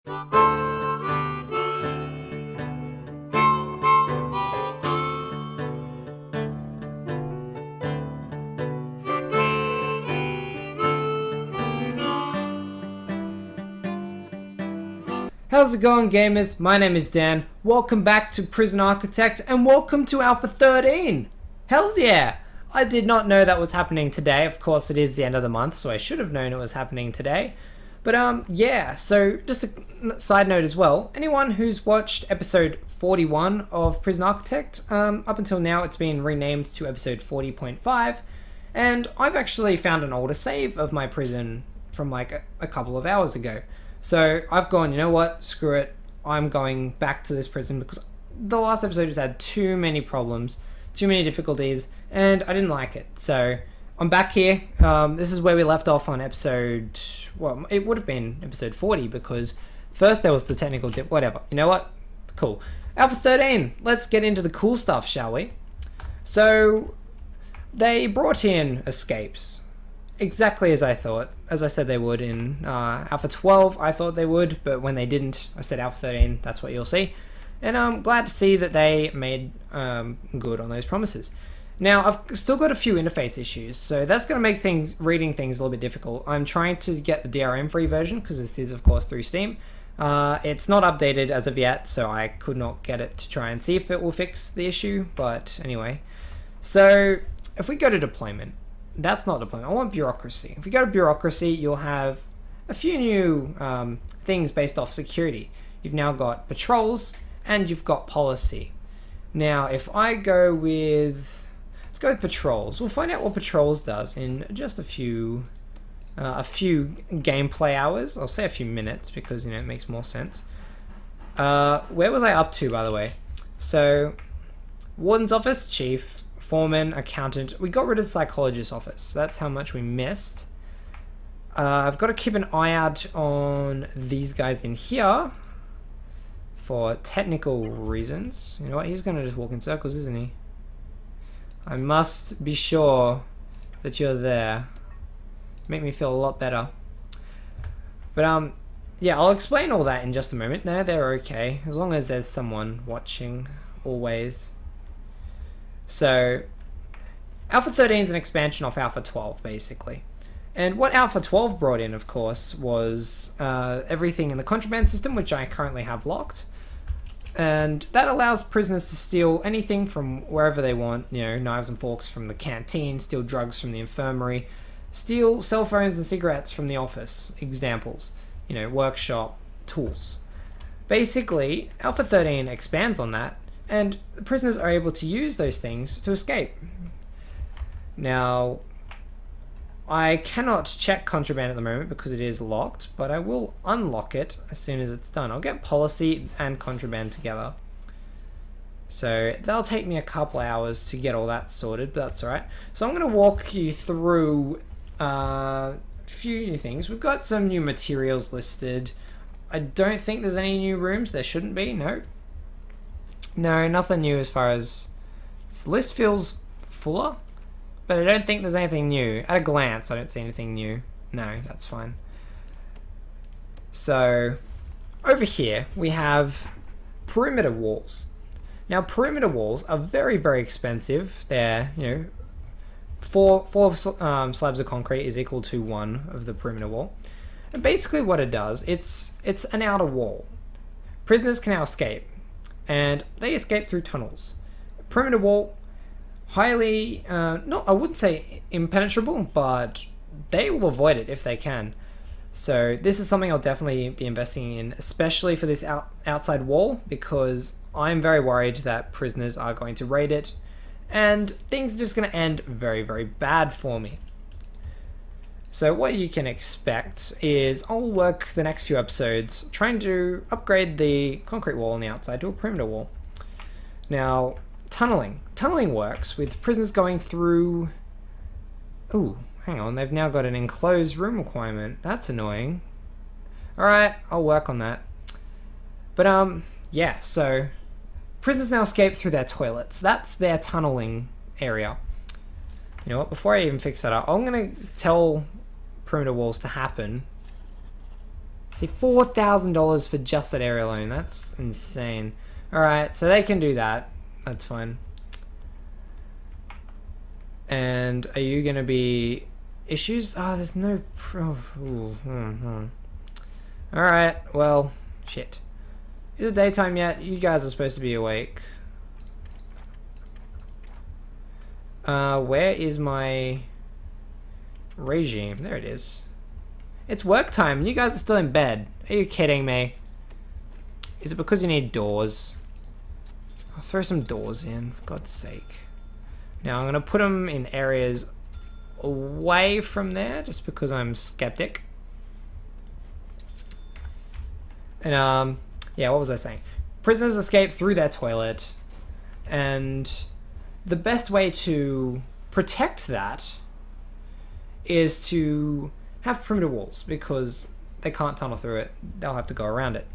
How's it going, gamers? My name is Dan. Welcome back to Prison Architect and welcome to Alpha 13. Hells yeah! I did not know that was happening today. Of course, it is the end of the month, so I should have known it was happening today. But yeah, so just a side note as well. Anyone who's watched episode 41 of Prison Architect, up until now it's been renamed to episode 40.5, and I've actually found an older save of my prison from like a couple of hours ago. So I've gone, you know what, screw it, I'm going back to this prison because the last episode has had too many problems, too many difficulties, and I didn't like it. So I'm back here. This is where we left off on episode, well, it would have been episode 40 because first there was the technical dip, whatever. You know what? Cool. Alpha 13, let's get into the cool stuff, shall we? So they brought in escapes. Exactly as I thought. As I said they would in Alpha 12, I thought they would, but when they didn't, I said Alpha 13, that's what you'll see. And I'm glad to see that they made good on those promises. Now, I've still got a few interface issues, so that's going to make reading things a little bit difficult. I'm trying to get the DRM-free version, because this is, of course, through Steam. It's not updated as of yet, so I could not get it to try and see if it will fix the issue, but anyway. So, if we go to deployment, that's not deployment. I want bureaucracy. If you go to bureaucracy, you'll have a few new things based off security. You've now got patrols and you've got policy. Now, if I go with, let's go with patrols. We'll find out what patrols does in just a few gameplay hours. I'll say a few minutes because it makes more sense. Where was I up to, by the way? So, warden's office, chief, foreman, accountant. We got rid of the psychologist's office. That's how much we missed. I've got to keep an eye out on these guys in here for technical reasons. You know what? He's going to just walk in circles, isn't he? I must be sure that you're there. Make me feel a lot better. But yeah, I'll explain all that in just a moment. No, they're okay as long as there's someone watching always. So, Alpha 13 is an expansion of Alpha 12, basically. And what Alpha 12 brought in, of course, was everything in the contraband system, which I currently have locked. And that allows prisoners to steal anything from wherever they want, knives and forks from the canteen, steal drugs from the infirmary, steal cell phones and cigarettes from the office, examples, workshop, tools. Basically, Alpha 13 expands on that, and the prisoners are able to use those things to escape. Now, I cannot check contraband at the moment because it is locked, but I will unlock it as soon as it's done. I'll get policy and contraband together. So that'll take me a couple hours to get all that sorted, but that's alright. So I'm going to walk you through a few new things. We've got some new materials listed. I don't think there's any new rooms. There shouldn't be, no. No, nothing new as far as... This list feels fuller, but I don't think there's anything new. At a glance, I don't see anything new. No, that's fine. So, over here, we have perimeter walls. Now, perimeter walls are very, very expensive. They're, four slabs of concrete is equal to one of the perimeter wall. And basically what it does, it's an outer wall. Prisoners can now escape, and they escape through tunnels. Perimeter wall, highly, I wouldn't say impenetrable, but they will avoid it if they can. So this is something I'll definitely be investing in, especially for this outside wall, because I'm very worried that prisoners are going to raid it, and things are just going to end very, very bad for me. So what you can expect is I'll work the next few episodes trying to upgrade the concrete wall on the outside to a perimeter wall. Now, tunneling. Tunneling works with prisoners going through... Ooh, hang on, they've now got an enclosed room requirement. That's annoying. Alright, I'll work on that. But yeah, so prisoners now escape through their toilets. That's their tunneling area. You know what, before I even fix that up, I'm going to tell perimeter walls to happen See, $4,000 for just that area alone. That's insane. Alright, so they can do that. That's fine. And are you going to be issues? Oh, there's no... Alright, well, shit. Is it daytime yet? You guys are supposed to be awake. Where is my regime? There it is. It's work time. You guys are still in bed. Are you kidding me? Is it because you need doors? I'll throw some doors in, for God's sake. Now I'm going to put them in areas away from there, just because I'm skeptic. And, yeah, what was I saying? Prisoners escape through their toilet, and the best way to protect that is to have perimeter walls, because they can't tunnel through it. They'll have to go around it.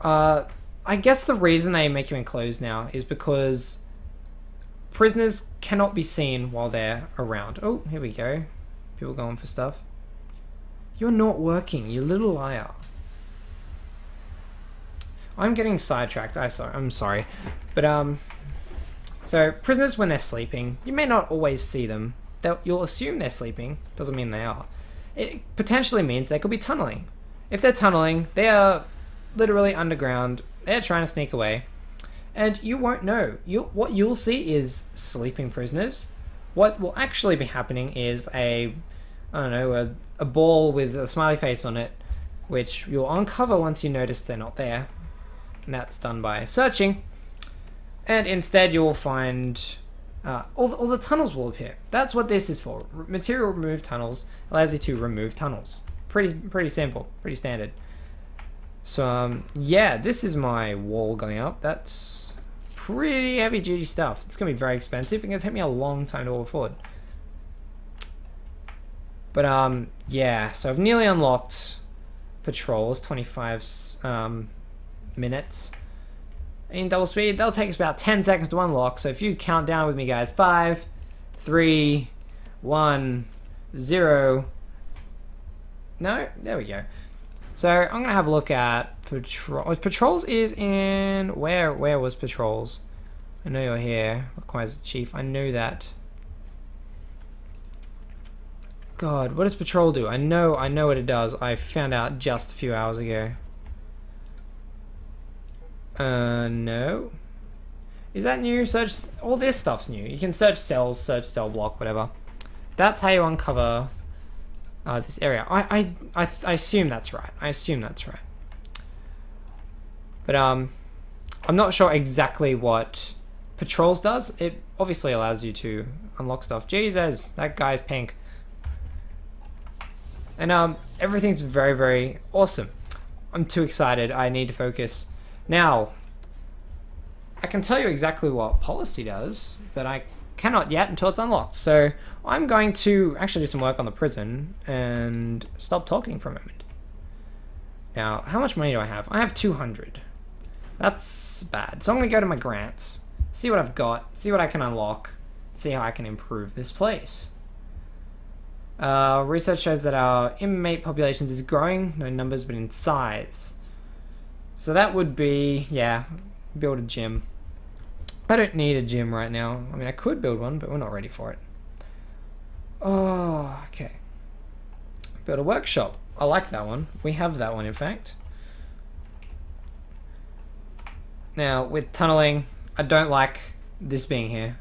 I guess the reason they make you enclosed now is because prisoners cannot be seen while they're around. Oh, here we go. People going for stuff. You're not working, you little liar. I'm getting sidetracked. I'm sorry. But, so prisoners, when they're sleeping, you may not always see them. You'll assume they're sleeping. Doesn't mean they are. It potentially means they could be tunneling. If they're tunneling, they are literally underground. They're trying to sneak away. And you won't know. What you'll see is sleeping prisoners. What will actually be happening is a ball with a smiley face on it, which you'll uncover once you notice they're not there. And that's done by searching. And instead you'll find all the tunnels will appear. That's what this is for. Material remove tunnels allows you to remove tunnels. Pretty simple, pretty standard. So yeah, this is my wall going up. That's pretty heavy duty stuff. It's gonna be very expensive. It's gonna take me a long time to afford. But yeah, so I've nearly unlocked patrols, 25 minutes. In double speed, they'll take us about 10 seconds to unlock. So if you count down with me, guys, 5, 3, 1, 0. No, there we go. So I'm gonna have a look at patrol. Patrols is in where was patrols? I know you're here. Requires a chief. I knew that. God, what does patrol do? I know what it does. I found out just a few hours ago. No. Is that new? Search, all this stuff's new. You can search cells, search cell block, whatever. That's how you uncover this area. I assume that's right. But I'm not sure exactly what patrols does. It obviously allows you to unlock stuff. Jesus, that guy's pink. And everything's very, very awesome. I'm too excited. I need to focus. Now, I can tell you exactly what policy does, but I cannot yet until it's unlocked. So I'm going to actually do some work on the prison and stop talking for a moment. Now, how much money do I have? I have 200. That's bad. So I'm going to go to my grants, see what I've got, see what I can unlock, see how I can improve this place. Research shows that our inmate populations is growing, no numbers, but in size. So that would be, yeah, build a gym. I don't need a gym right now. I mean, I could build one, but we're not ready for it. Oh, okay. Build a workshop. I like that one. We have that one, in fact. Now, with tunneling, I don't like this being here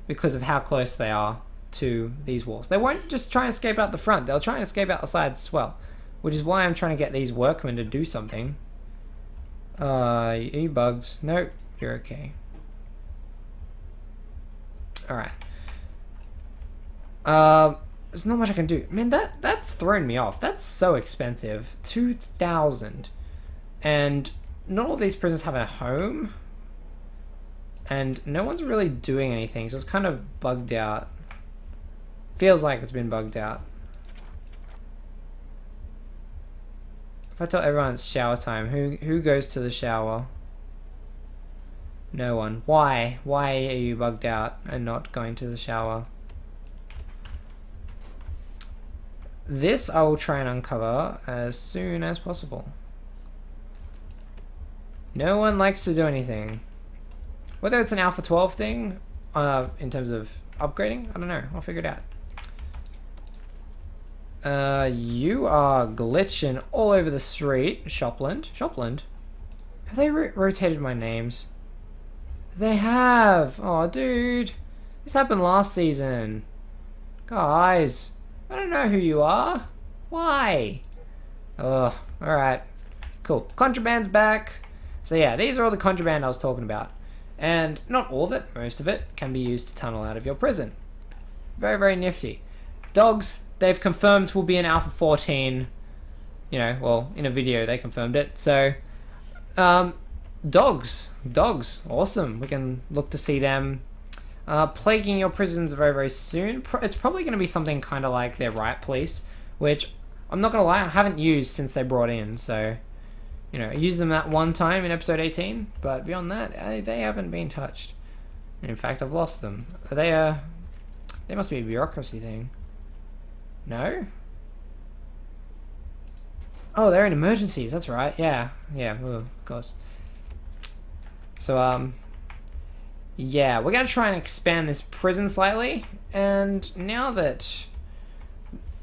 because of how close they are to these walls. They won't just try and escape out the front. They'll try and escape out the sides as well, which is why I'm trying to get these workmen to do something. Are you bugged? Nope, you're okay. Alright. There's not much I can do. Man, that's thrown me off. That's so expensive. 2,000. And not all these prisons have a home. And no one's really doing anything, so it's kind of bugged out. Feels like it's been bugged out. If I tell everyone it's shower time, who goes to the shower? No one. Why? Why are you bugged out and not going to the shower? this I will try and uncover as soon as possible. No one likes to do anything. Whether it's an Alpha 12 thing, in terms of upgrading, I don't know. I'll figure it out. You are glitching all over the street. Shopland? Shopland? Have they rotated my names? They have! Oh, dude. This happened last season. Guys. I don't know who you are. Why? Oh, alright. Cool. Contraband's back. So yeah, these are all the contraband I was talking about. And not all of it, most of it, can be used to tunnel out of your prison. Very, very nifty. Dogs, they've confirmed will be in Alpha 14. You know, well, in a video they confirmed it. So, dogs, awesome. We can look to see them plaguing your prisons very, very soon. It's probably going to be something kind of like their riot police, which I'm not going to lie, I haven't used since they brought in. So, you know, I used them that one time in episode 18, but beyond that, they haven't been touched. In fact, I've lost them. They must be a bureaucracy thing. No? Oh, they're in emergencies, that's right. Yeah, of course. So, yeah, we're gonna try and expand this prison slightly, and now that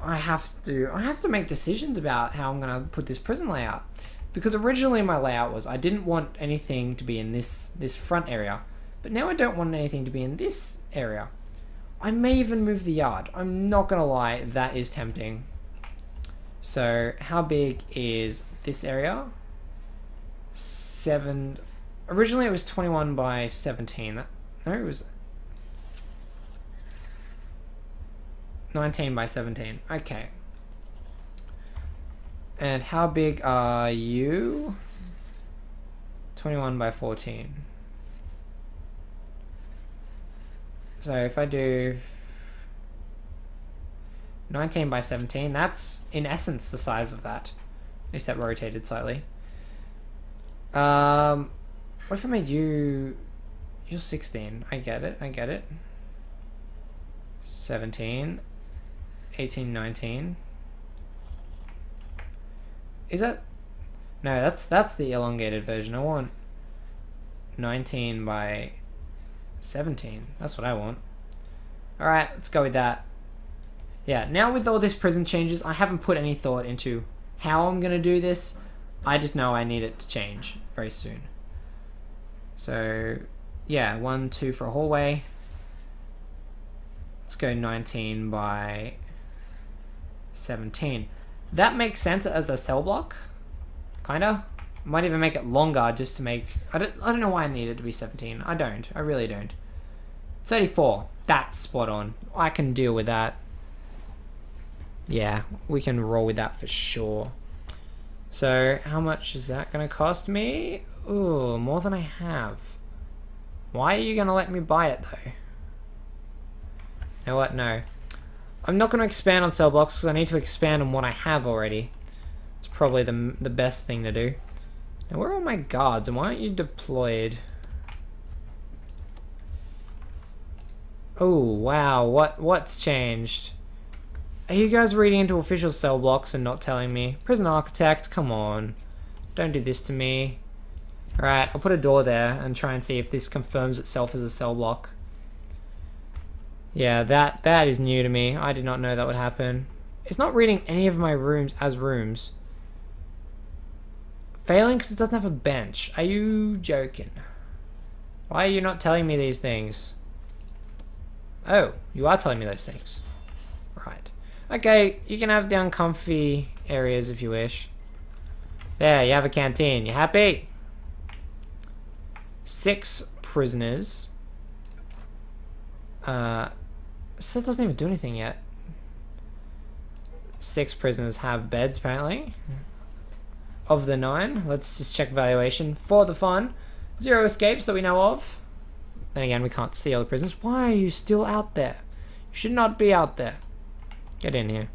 I have to make decisions about how I'm gonna put this prison layout. Because originally my layout was I didn't want anything to be in this front area, but now I don't want anything to be in this area. I may even move the yard. I'm not gonna lie, that is tempting. So how big is this area? Originally it was 21 by 17. No, it was 19 by 17. Okay. And how big are you? 21 by 14. So if I do 19 by 17, that's in essence the size of that, except rotated slightly. What if I made you... You're 16. I get it. 17. 18, 19. Is that... No, that's the elongated version. I want 19 by 17. That's what I want. Alright, let's go with that. Yeah, now with all this prison changes, I haven't put any thought into how I'm going to do this. I just know I need it to change very soon. So, yeah, 1, 2 for a hallway. Let's go 19 by 17. That makes sense as a cell block, kinda. Might even make it longer just to make... I don't know why I need it to be 17. I don't. I really don't. 34. That's spot on. I can deal with that. Yeah, we can roll with that for sure. So, how much is that going to cost me? Ooh, more than I have. Why are you going to let me buy it, though? You know what? No. I'm not going to expand on cell blocks because I need to expand on what I have already. It's probably the best thing to do. Now, where are all my guards and why aren't you deployed? Oh, wow. What's changed? Are you guys reading into official cell blocks and not telling me? Prison Architect, come on. Don't do this to me. Alright, I'll put a door there and try and see if this confirms itself as a cell block. Yeah, that is new to me. I did not know that would happen. It's not reading any of my rooms as rooms. Failing because it doesn't have a bench. Are you joking? Why are you not telling me these things? Oh, you are telling me those things. Right. Okay, you can have the uncomfy areas if you wish. There, you have a canteen. You happy? 6 prisoners. So it doesn't even do anything yet. 6 prisoners have beds, apparently. Of the 9, let's just check valuation for the fun. 0 escapes that we know of. Then again, we can't see all the prisoners. Why are you still out there? You should not be out there. Get in here.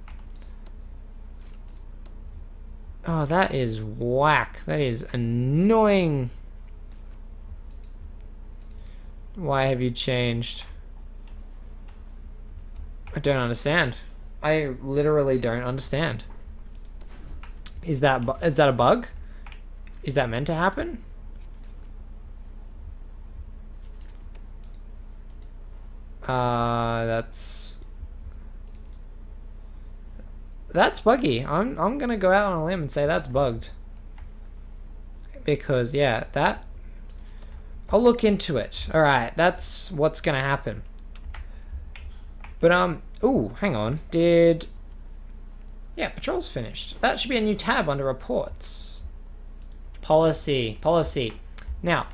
Oh, that is whack. That is annoying. Why have you changed? I don't understand. I literally don't understand. Is that a bug? Is that meant to happen? That's buggy. I'm gonna go out on a limb and say that's bugged. Because yeah, that I'll look into it. Alright, that's what's gonna happen. But ooh, hang on. Yeah, patrol's finished. That should be a new tab under reports. Policy. Now,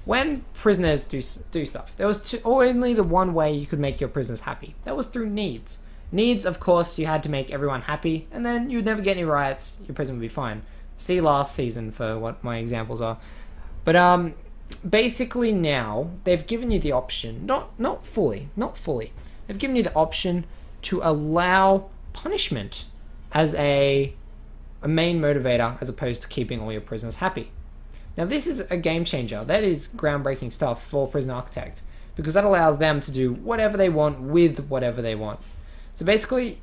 when prisoners do stuff, there was only the one way you could make your prisoners happy. That was through needs. Needs, of course, you had to make everyone happy, and then you'd never get any riots. Your prison would be fine. See last season for what my examples are. But basically now they've given you the option, not fully. They've given you the option to allow punishment as a main motivator as opposed to keeping all your prisoners happy. Now this is a game changer. That is groundbreaking stuff for Prison Architect because that allows them to do whatever they want with whatever they want. So basically,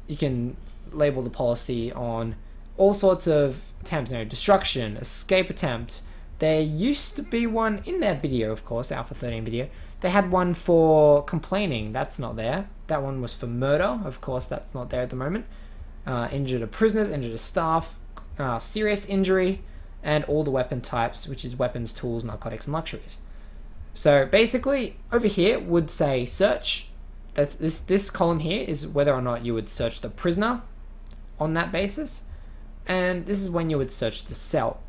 you can label the policy on all sorts of attempts, destruction, escape attempt. There used to be one in their video, of course, Alpha 13 video. They had one for complaining. That's not there. That one was for murder. Of course, that's not there at the moment. Injured of prisoners, injured of staff, serious injury, and all the weapon types, which is weapons, tools, narcotics, and luxuries. So basically, over here would say search. That's this column here is whether or not you would search the prisoner on that basis, and this is when you would search the cell.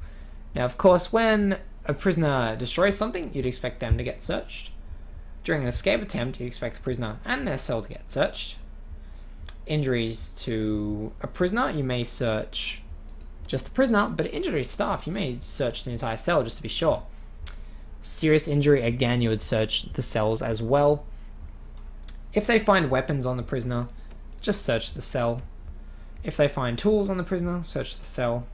Now, of course, when a prisoner destroys something, you'd expect them to get searched. During an escape attempt, you'd expect the prisoner and their cell to get searched. Injuries to a prisoner, you may search just the prisoner, but injury to staff, you may search the entire cell just to be sure. Serious injury, again, you would search the cells as well. If they find weapons on the prisoner, just search the cell. If they find tools on the prisoner, search the cell.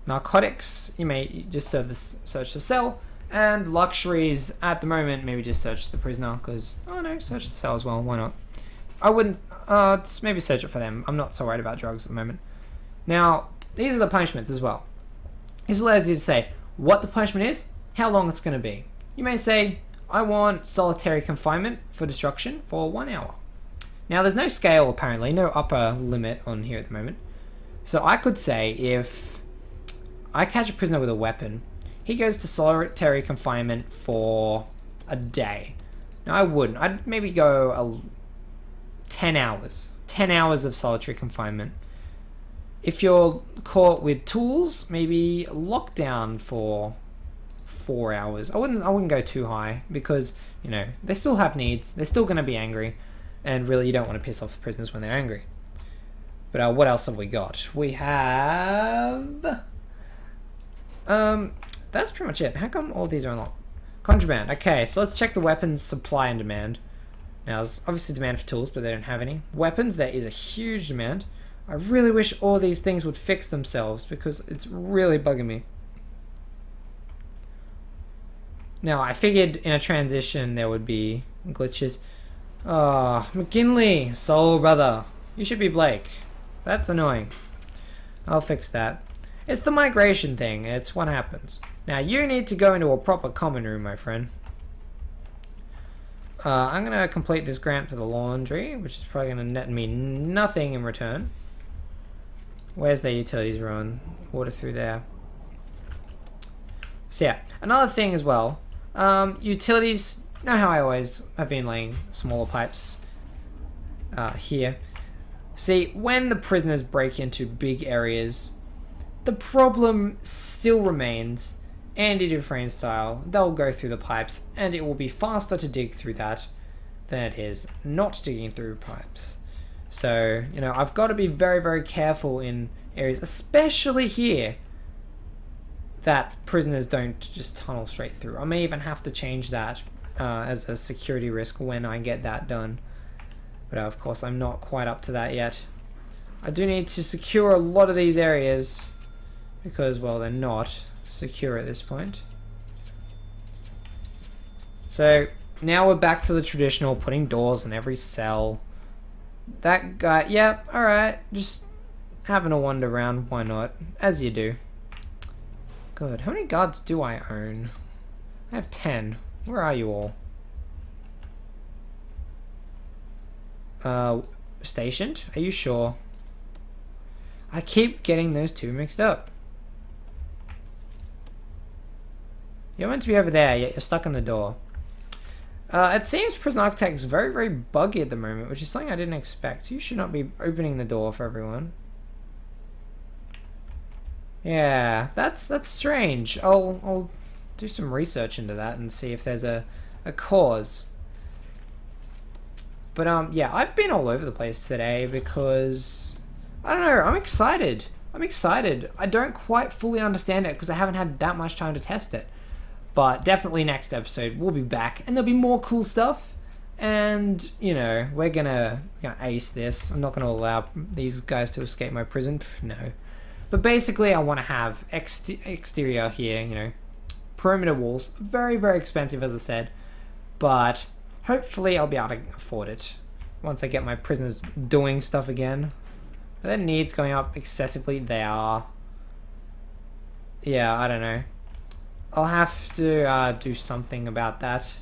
Narcotics, you may just search the cell. And luxuries, at the moment, maybe just search the prisoner, because, oh no, search the cell as well, why not? I wouldn't, just maybe search it for them. I'm not so worried about drugs at the moment. Now, these are the punishments as well. This allows you to say what the punishment is, how long it's going to be. You may say, I want solitary confinement for destruction for 1 hour. Now, there's no scale, apparently, no upper limit on here at the moment. So I could say if I catch a prisoner with a weapon, he goes to solitary confinement for a day. Now, I wouldn't. I'd maybe go 10 hours. 10 hours of solitary confinement. If you're caught with tools, maybe lockdown for 4 hours. I wouldn't go too high because, they still have needs. They're still going to be angry. And really, you don't want to piss off the prisoners when they're angry. But what else have we got? We have... that's pretty much it. How come all these are unlocked? Contraband. Okay, so let's check the weapons supply and demand. Now, there's obviously demand for tools, but they don't have any. Weapons, there is a huge demand. I really wish all these things would fix themselves because it's really bugging me. Now, I figured in a transition there would be glitches. Oh, McKinley, soul brother. You should be Blake. That's annoying. I'll fix that. It's the migration thing. It's what happens. Now, you need to go into a proper common room, my friend. I'm going to complete this grant for the laundry, which is probably going to net me nothing in return. Where's their utilities run? Water through there. So yeah, another thing as well. Utilities, you know how I always have been laying smaller pipes here. See, when the prisoners break into big areas, the problem still remains, Andy Dufresne style. They'll go through the pipes, and it will be faster to dig through that than it is not digging through pipes. So, I've got to be very, very careful in areas, especially here, that prisoners don't just tunnel straight through. I may even have to change that as a security risk when I get that done. But of course, I'm not quite up to that yet. I do need to secure a lot of these areas because, well, they're not secure at this point. So now we're back to the traditional putting doors in every cell. That guy, yeah, alright. Just having a wander around, why not? As you do. Good. How many guards do I own? I have 10. Where are you all? Stationed? Are you sure? I keep getting those two mixed up. You're meant to be over there, yet you're stuck in the door. It seems Prison Architect is very, very buggy at the moment, which is something I didn't expect. You should not be opening the door for everyone. Yeah, that's strange. I'll do some research into that and see if there's a cause. But yeah, I've been all over the place today because I don't know, I'm excited. I don't quite fully understand it because I haven't had that much time to test it. But definitely next episode we'll be back and there'll be more cool stuff. And you know, we're gonna ace this. I'm not gonna allow these guys to escape my prison. No. But basically I want to have exterior here, you know, perimeter walls. Very, very expensive as I said. But hopefully I'll be able to afford it once I get my prisoners doing stuff again. Are their needs going up excessively? They are. Yeah, I don't know. I'll have to do something about that.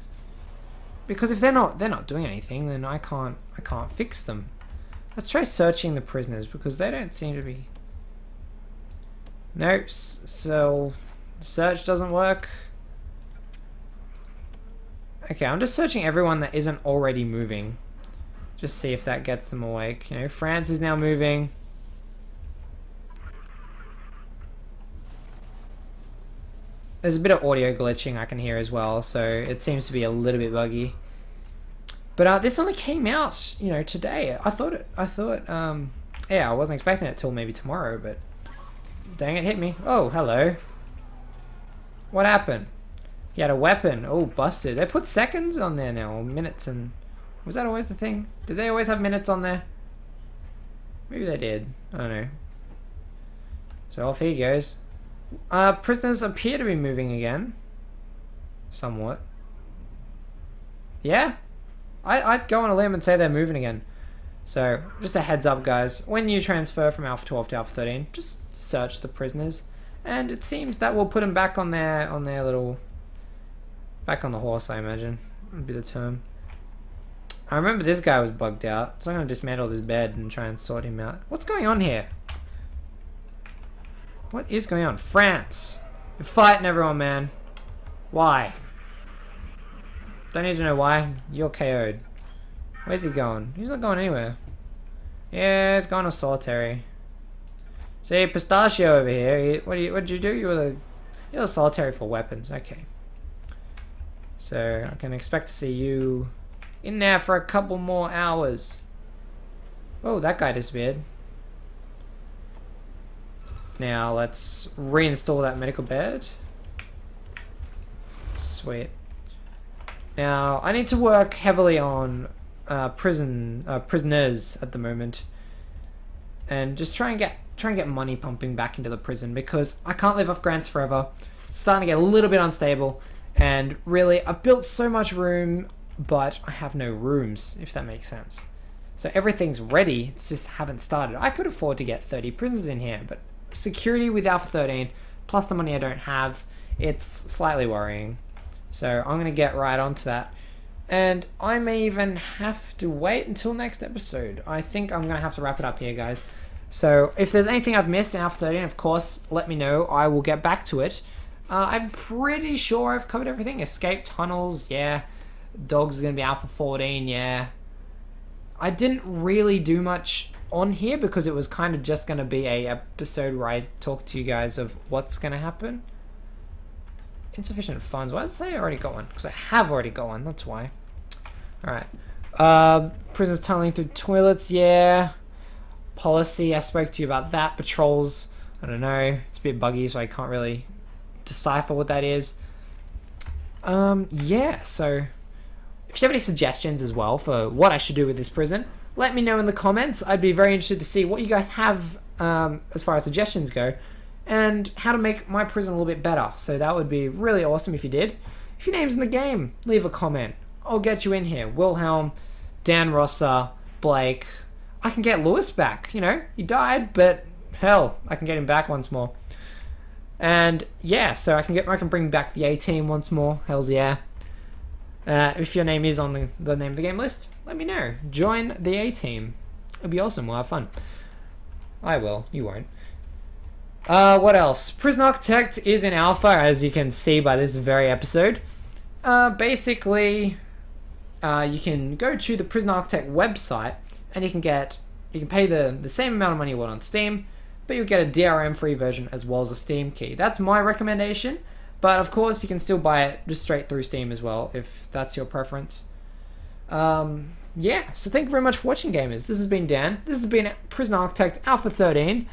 Because if they're not doing anything, then I can't fix them. Let's try searching the prisoners because they don't seem to be. Nope. So search doesn't work. Okay, I'm just searching everyone that isn't already moving. Just see if that gets them awake. You know, France is now moving. There's a bit of audio glitching I can hear as well, so it seems to be a little bit buggy. But this only came out, you know, today. I thought, yeah, I wasn't expecting it till maybe tomorrow, but dang, it hit me. Oh, hello. What happened? He had a weapon. Oh, busted. They put seconds on there now, or minutes, and was that always the thing? Did they always have minutes on there? Maybe they did. I don't know. So off he goes. Prisoners appear to be moving again. Somewhat. Yeah? I'd go on a limb and say they're moving again. So, just a heads up guys. When you transfer from Alpha 12 to Alpha 13, just search the prisoners. And it seems that will put them back on their little... Back on the horse, I imagine. Would be the term. I remember this guy was bugged out, so I'm going to dismantle this bed and try and sort him out. What's going on here? What is going on? France! You're fighting everyone, man. Why? Don't need to know why. You're KO'd. Where's he going? He's not going anywhere. Yeah, he's going to solitary. See, Pistachio over here. What did you do? You're solitary for weapons. Okay. So I can expect to see you in there for a couple more hours. Oh, that guy disappeared. Now let's reinstall that medical bed. Sweet. Now I need to work heavily on prisoners at the moment, and just try and get money pumping back into the prison because I can't live off grants forever. It's starting to get a little bit unstable, and really I've built so much room, but I have no rooms, if that makes sense. So everything's ready, it's just haven't started. I could afford to get 30 prisoners in here, but security with Alpha 13 plus the money I don't have, it's slightly worrying. So I'm gonna get right onto that, and I may even have to wait until next episode. I think I'm gonna have to wrap it up here, guys. So if there's anything I've missed in Alpha 13, of course, let me know. I will get back to it. I'm pretty sure I've covered everything. Escape tunnels, yeah. Dogs are gonna be Alpha 14, yeah. I didn't really do much on here because it was kind of just going to be a episode where I talk to you guys of what's going to happen. Insufficient funds. Why did I say I already got one? Because I have already got one, that's why. Alright. Prisoners tunneling through toilets, yeah. Policy, I spoke to you about that. Patrols, I don't know. It's a bit buggy, so I can't really decipher what that is. Yeah, so if you have any suggestions as well for what I should do with this prison, let me know in the comments. I'd be very interested to see what you guys have as far as suggestions go, and how to make my prison a little bit better. So that would be really awesome if you did. If your name's in the game, leave a comment. I'll get you in here. Wilhelm, Dan Rosser, Blake, I can get Lewis back. You know, he died, but hell, I can get him back once more. And yeah, so I can bring back the A-team once more. Hells yeah. If your name is on the name of the game list, let me know. Join the A-team. It'll be awesome. We'll have fun. I will. You won't. What else? Prison Architect is in alpha, as you can see by this very episode. Basically, you can go to the Prison Architect website and you can pay the same amount of money you would on Steam, but you'll get a DRM free version as well as a Steam key. That's my recommendation, but of course you can still buy it just straight through Steam as well if that's your preference. Yeah, so thank you very much for watching, gamers. This has been Dan. This has been Prison Architect Alpha 13.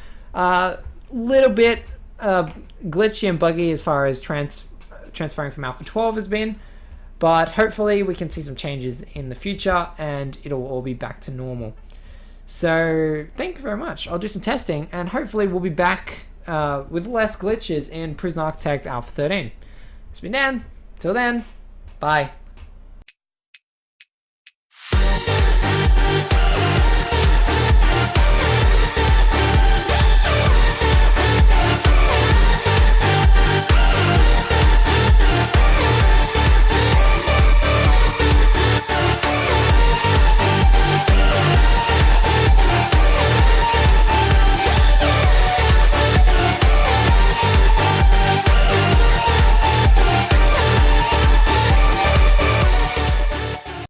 Little bit glitchy and buggy as far as transferring from Alpha 12 has been, but hopefully we can see some changes in the future and it'll all be back to normal. So thank you very much. I'll do some testing and hopefully we'll be back with less glitches in Prison Architect Alpha 13. It's been Dan. Till then, bye.